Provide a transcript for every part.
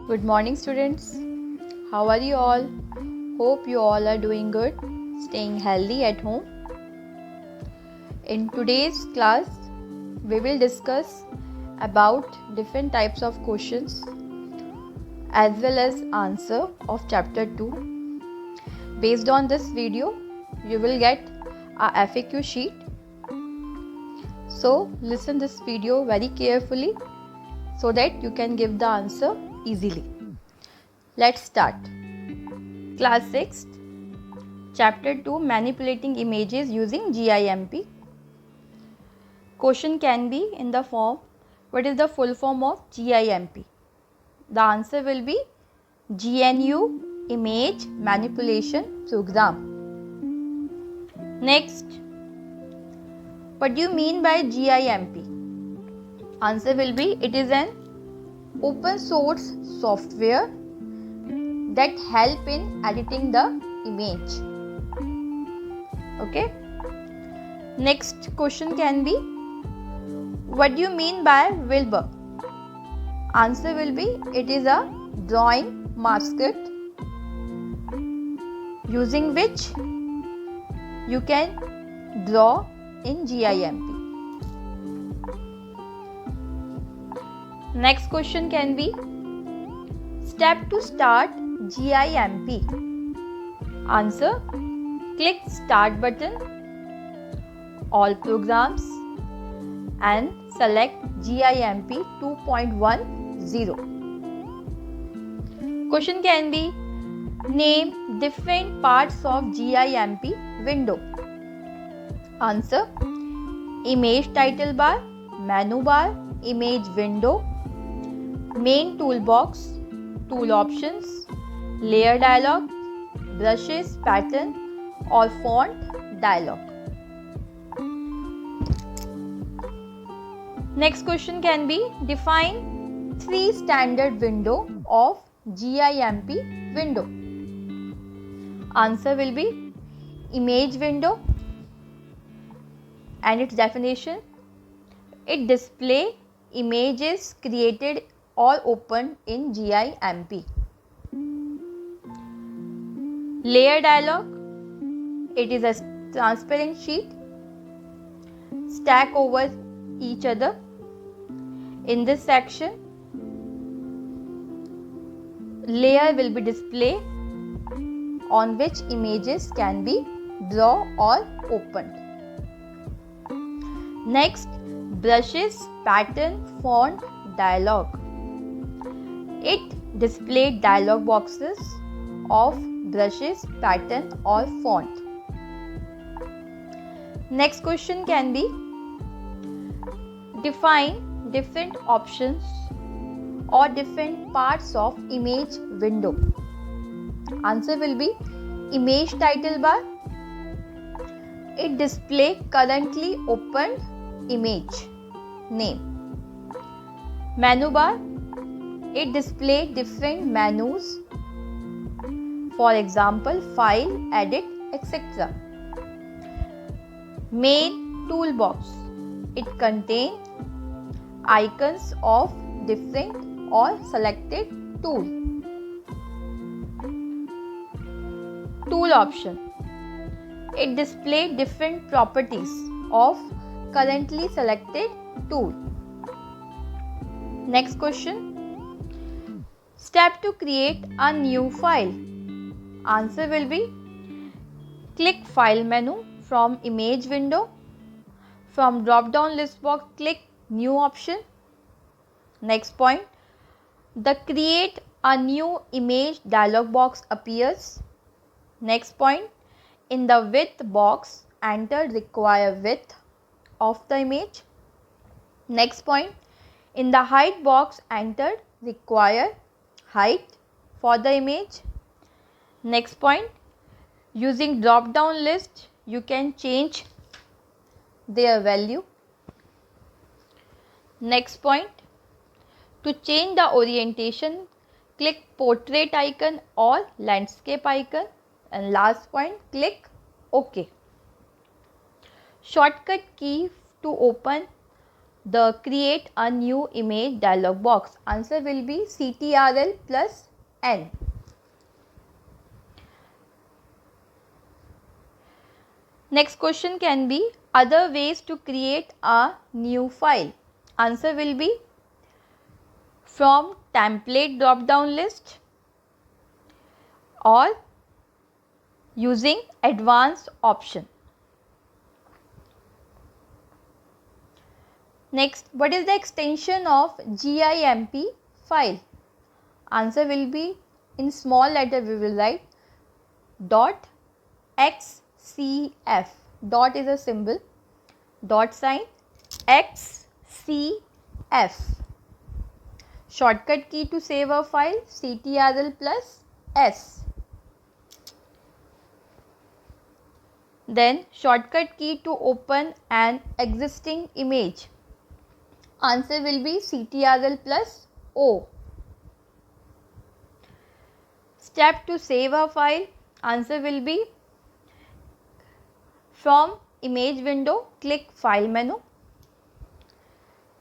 Good morning, students. How are you all? Hope you all are doing good, staying healthy at home. In today's class, we will discuss about different types of questions as well as answer of chapter 2. Based on this video, you will get a FAQ sheet. So, listen this video very carefully so that you can give the answer easily. Let's start. Class 6, Chapter 2, Manipulating Images Using GIMP. Question can be in the form, what is the full form of GIMP? The answer will be GNU Image Manipulation Program. Next, what do you mean by GIMP? Answer will be, it is an open source software that help in editing the image. Okay. Next question can be, what do you mean by Wilbur? Answer will be, it is a drawing mascot using which you can draw in GIMP. Next question can be, step to start GIMP. Answer, click start button, all programs and select GIMP 2.10. Question can be, name different parts of GIMP window. Answer, image title bar, menu bar, image window, main toolbox, tool options, layer dialog, brushes, pattern or font dialog. Next question can be, define 3 standard window of GIMP window. Answer will be, image window and its definition, it display images created or opened in GIMP. Layer dialog, it is a transparent sheet stack over each other. In this section, layer will be displayed on which images can be drawn or opened. Next, brushes, pattern, font, dialog. It displays dialog boxes of brushes, pattern or font. Next question can be, define different options or different parts of image window. Answer will be, image title bar, it displays currently opened image name. Menu bar, it displays different menus, for example file, edit, etc. Main toolbox, it contains icons of different or selected tool. Tool option, it displays different properties of currently selected tool. Next question, step to create a new file. Answer will be, click file menu from image window. From drop down list box, click new option. Next point, the create a new image dialog box appears. Next point, in the width box, enter required width of the image. Next point, in the height box, enter required height for the image. Next point, using drop down list, you can change their value. Next point, to change the orientation, click portrait icon or landscape icon. And last point, click OK. Shortcut key to open the create a new image dialog box? Answer will be CTRL plus N. Next question can be other ways to create a new file. Answer will be from template drop down list or using advanced option. Next, what is the extension of GIMP file? Answer will be in small letter we will write .xcf. Dot is a symbol, dot sign, XCF. Shortcut key to save a file, CTRL plus S. Then shortcut key to open an existing image. Answer will be CTRL plus O. Step to save a file. Answer will be from image window, click file menu.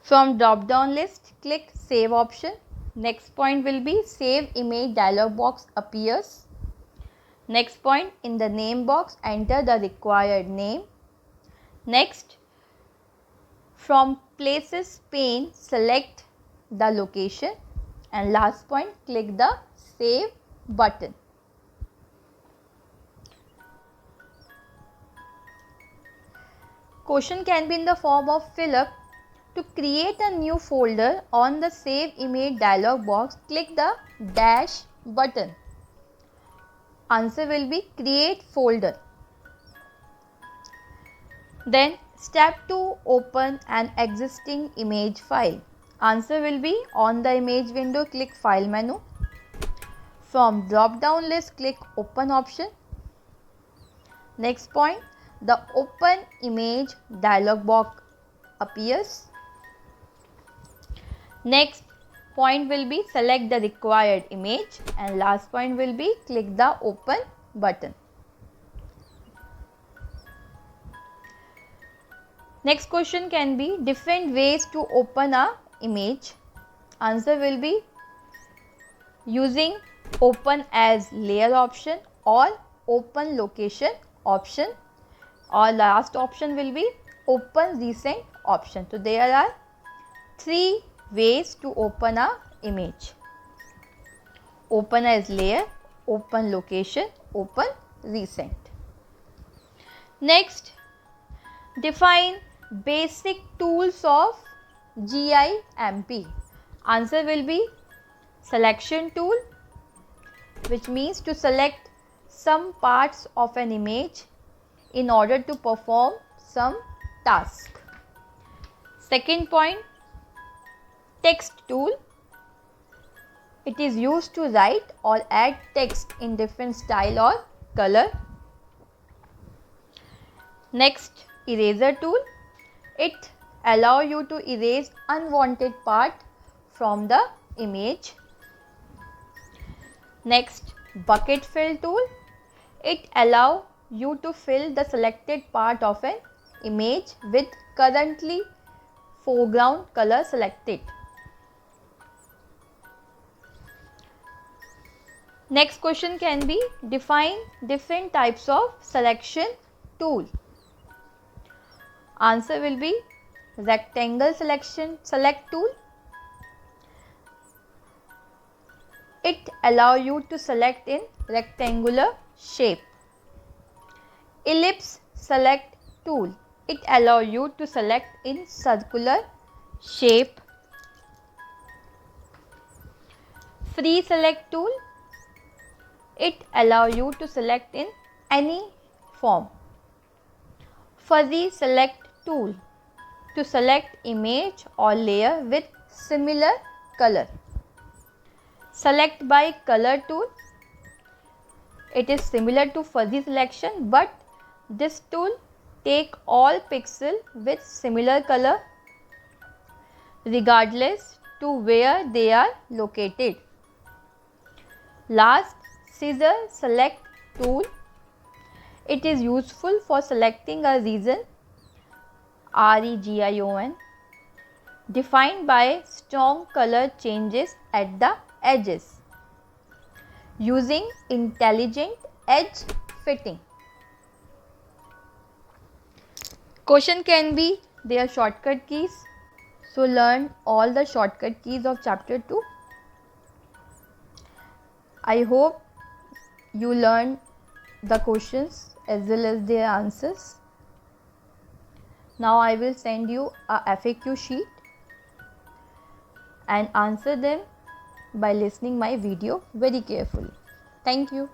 From drop down list, click save option. Next point will be save image dialog box appears. Next point, in the name box enter the required name. Next, from places pane select the location, and last point, click the save button. Question can be in the form of fill up. To create a new folder on the save image dialog box, click the dash button. Answer will be create folder. Then step 2, open an existing image file. Answer will be on the image window, click file menu. From drop down list, click open option. Next point, the open image dialog box appears. Next point will be select the required image, and last point will be click the open button. Next question can be different ways to open a image. Answer will be using open as layer option or open location option, or last option will be open recent option. So there are 3 ways to open a image: open as layer, open location, open recent. Next, define basic tools of GIMP. Answer will be selection tool, which means to select some parts of an image in order to perform some task. Second point, text tool. It is used to write or add text in different style or color. Next, eraser tool. It allows you to erase unwanted part from the image. Next, bucket fill tool. It allows you to fill the selected part of an image with currently foreground color selected. Next question can be define different types of selection tool. Answer will be rectangle select tool. It allows you to select in rectangular shape. Ellipse select tool. It allows you to select in circular shape. Free select tool. It allows you to select in any form. Fuzzy select tool, to select image or layer with similar color. Select by color tool. It is similar to fuzzy selection, but this tool take all pixel with similar color regardless to where they are located. Last, scissor select tool. It is useful for selecting a region, region, defined by strong color changes at the edges using intelligent edge fitting. Question can be their shortcut keys. So learn all the shortcut keys of chapter 2. I hope you learned the questions as well as their answers. Now I will send you a FAQ sheet and answer them by listening my video very carefully. Thank you.